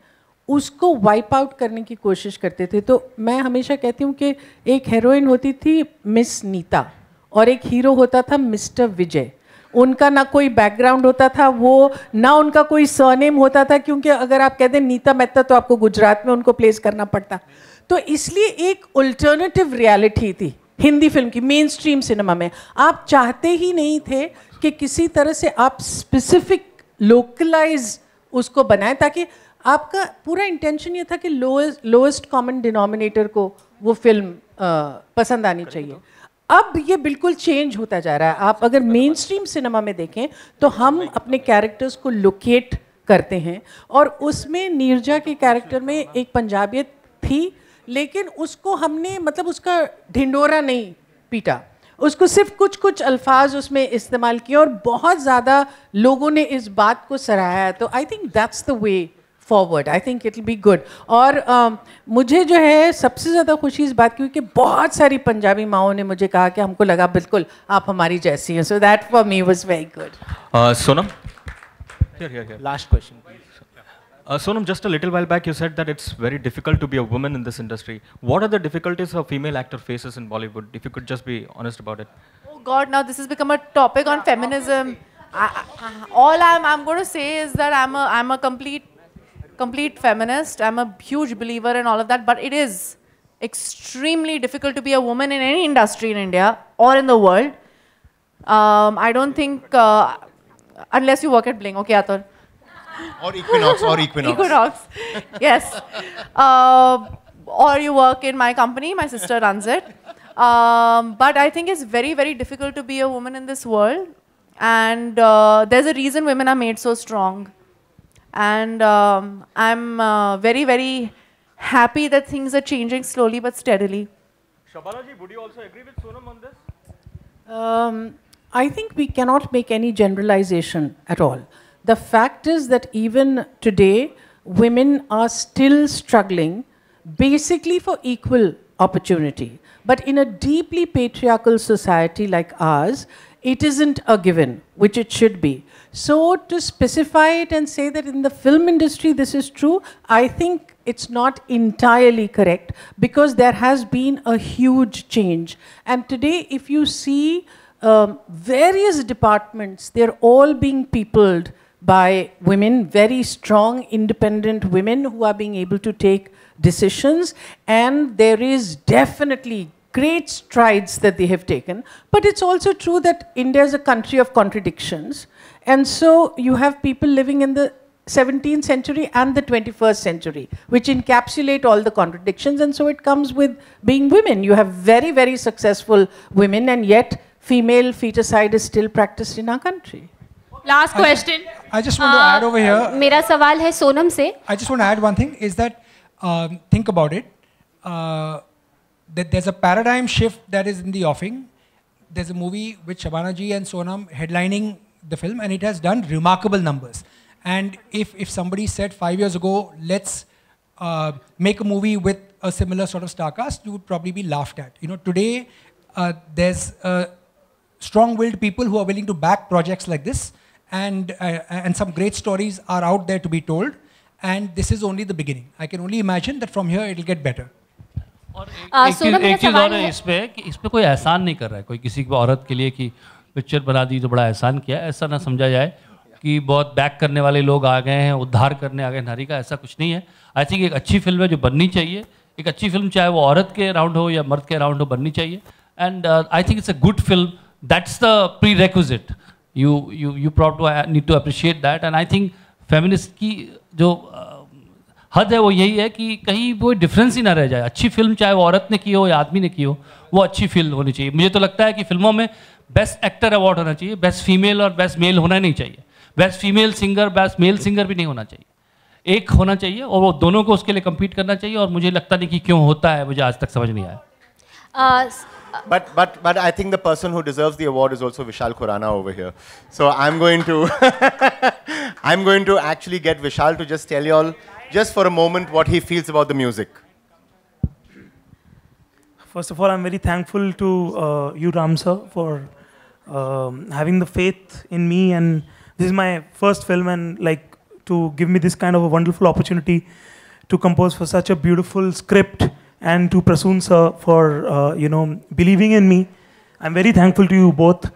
[SPEAKER 12] उसको वाइप आउट करने की कोशिश करते थे. तो मैं हमेशा कहती हूँ कि एक हीरोइन होती थी मिस नीता और एक हीरो होता था मिस्टर विजय. उनका ना कोई बैकग्राउंड होता था, वो ना उनका कोई सरनेम होता था, क्योंकि अगर आप कहते नीता मेहता तो आपको गुजरात में उनको प्लेस करना पड़ता. तो इसलिए एक अल्टरनेटिव रियलिटी थी हिंदी फिल्म की मेन स्ट्रीम सिनेमा में. आप चाहते ही नहीं थे कि किसी तरह से आप स्पेसिफिक लोकलाइज उसको बनाएं, ताकि आपका पूरा इंटेंशन ये था कि लोएस्ट कॉमन डिनोमिनेटर को वो फिल्म पसंद आनी चाहिए। अब ये बिल्कुल चेंज होता जा रहा है। आप अगर मेन स्ट्रीम सिनेमा में देखें तो हम अपने कैरेक्टर्स को लोकेट करते हैं, और उसमें नीरजा के कैरेक्टर में एक पंजाबियत थी, लेकिन उसको हमने मतलब उसका ढिंडोरा नहीं पीटा, उसको सिर्फ कुछ कुछ अल्फाज उसमें इस्तेमाल किए और बहुत ज़्यादा लोगों ने इस बात को सराहा। तो I think that's the way forward, I think it will be good. और मुझे जो है सबसे ज़्यादा खुशी इस बात की हुई कि बहुत सारी पंजाबी माओं ने मुझे कहा कि हमको लगा बिल्कुल आप हमारी जैसी हैं, so that for me was very good.
[SPEAKER 1] Sonam? Here. Last question, please. Sonam, just a little while back you said that it's very difficult to be a woman in this industry. What are the difficulties a female actor faces in Bollywood? If you could just be honest about it.
[SPEAKER 6] Oh God, now this has become a topic on feminism. All I'm going to say is that I'm a complete feminist. I'm a huge believer in all of that, but it is extremely difficult to be a woman in any industry in India or in the world. I don't think, unless you work at Bling, okay, Atul?
[SPEAKER 3] Or Equinox.
[SPEAKER 6] Equinox, yes. Or you work in my company, my sister runs it. But I think it's very, very difficult to be a woman in this world. And there's a reason women are made so strong. And I'm very, very happy that things are changing slowly but steadily.
[SPEAKER 1] Shabana ji, would you also agree with Sonam on this?
[SPEAKER 12] I think we cannot make any generalization at all. The fact is that even today, women are still struggling basically for equal opportunity. But in a deeply patriarchal society like ours, it isn't a given, which it should be. So to specify it and say that in the film industry this is true, I think it's not entirely correct, because there has been a huge change. And today, if you see various departments, they're all being peopled by women, very strong, independent women who are being able to take decisions. And there is definitely great strides that they have taken. But it's also true that India is a country of contradictions. And so you have people living in the 17th century and the 21st century, which encapsulate all the contradictions. And so it comes with being women. You have very, very successful women, and yet female feticide is still practiced in our country.
[SPEAKER 9] Last question.
[SPEAKER 4] I just want to add over here.
[SPEAKER 20] मेरा सवाल है सोनम से.
[SPEAKER 4] I just want to add one thing, is that think about it. That there's a paradigm shift that is in the offing. There's a movie with Shabana ji and Sonam headlining the film, and it has done remarkable numbers. And if somebody said 5 years ago, let's make a movie with a similar sort of star cast, you would probably be laughed at. You know, today there's strong-willed people who are willing to back projects like this. And some great stories are out there to be told, and this is only the beginning. I can only imagine that from here it will get better.
[SPEAKER 21] एक चीज़ और है इसमें कोई एहसान नहीं कर रहा है कोई किसी की औरत के लिए कि पिक्चर बना दी तो बड़ा एहसान किया, ऐसा ना समझा जाए कि बहुत बैक करने वाले लोग आ गए हैं, उद्धार करने आ गए नारी का, ऐसा कुछ नहीं है। आई थिंक एक अच्छी फिल्म है जो बननी चाहिए, एक अच्छी फिल्म चाहे वो औरत के अराउंड हो या मर्द के अराउंड हो बननी चाहिए। And I think it's a good film, that's the pre requisite. You probably need to appreciate that, and I think feminist की जो हद है वो यही है कि कहीं वो डिफरेंस ही ना रह जाए। अच्छी फिल्म चाहे वो औरत ने की हो या आदमी ने की हो, वो अच्छी फिल्म होनी चाहिए। मुझे तो लगता है कि फिल्मों में बेस्ट एक्टर अवार्ड होना चाहिए, बेस्ट फीमेल और बेस्ट मेल होना नहीं चाहिए, best female singer best male singer भी नहीं होना चाहिए, एक होना चाहिए और वो दोनों को उसके लिए कम्पीट करना चाहिए। और मुझे लगता नहीं कि क्यों होता है, मुझे आज तक समझ नहीं आया।
[SPEAKER 3] But I think the person who deserves the award is also Vishal Khurana over here. So I'm going to actually get Vishal to just tell you all, just for a moment, what he feels about the music.
[SPEAKER 23] First of all, I'm very thankful to you, Ram sir, for having the faith in me, and this is my first film, and like to give me this kind of a wonderful opportunity to compose for such a beautiful script. And to Prasoon sir for believing in me. I'm very thankful to you both.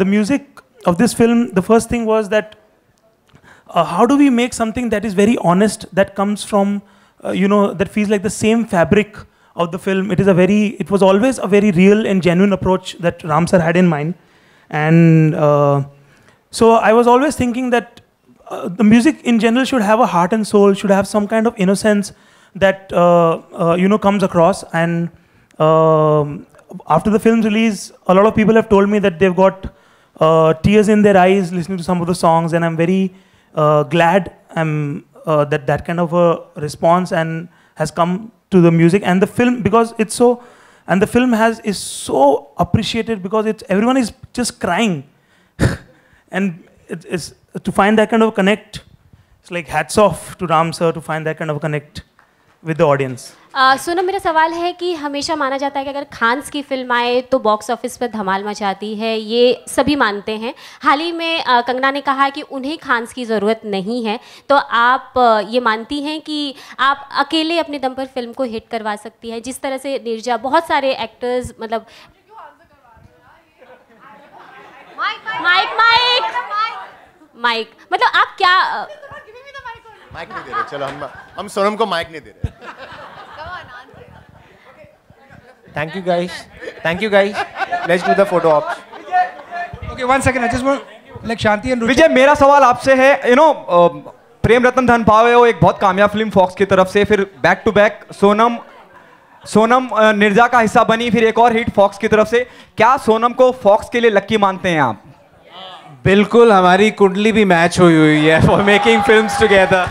[SPEAKER 23] The music of this film, the first thing was that how do we make something that is very honest, that comes from that feels like the same fabric of the film. It was always a very real and genuine approach that Ram sir had in mind. And so I was always thinking that the music in general should have a heart and soul, should have some kind of innocence, that comes across. And after the film's release, a lot of people have told me that they've got tears in their eyes listening to some of the songs, and I'm very glad that kind of a response and has come to the music and the film, because it's so, and the film is so appreciated because everyone is just crying. And it's to find that kind of connect, it's like hats off to Ram sir to find that kind of connect with the audience.
[SPEAKER 20] Sonam, मेरा सवाल है कि हमेशा माना जाता है कि अगर खान्स की फिल्म आए तो बॉक्स ऑफिस पर धमाल मचाती है, ये सभी मानते हैं। हाल ही में कंगना ने कहा कि उन्हें खान्स की ज़रूरत नहीं है, तो आप ये मानती हैं कि आप अकेले अपने दम पर फिल्म को हिट करवा सकती हैं, जिस तरह से नीरजा, बहुत सारे एक्टर्स, मतलब माइक मतलब आप क्या
[SPEAKER 3] माइक नहीं दे रहे, चलो हम सोनम को माइक नहीं दे रहे।
[SPEAKER 18] Thank you guys. Let's do the photo ops.
[SPEAKER 4] Okay, 1 second. I just want like Shanti and
[SPEAKER 15] विजय, मेरा सवाल आपसे है, प्रेम रतन धन पावे हो एक बहुत कामयाब फिल्म फॉक्स की तरफ से, फिर back to back Sonam Neerja का हिस्सा बनी, फिर एक और हिट फॉक्स की तरफ से। क्या सोनम को फॉक्स के लिए लक्की मानते हैं आप?
[SPEAKER 9] बिल्कुल, हमारी कुंडली भी मैच हुई है फॉर मेकिंग फिल्म्स टुगेदर।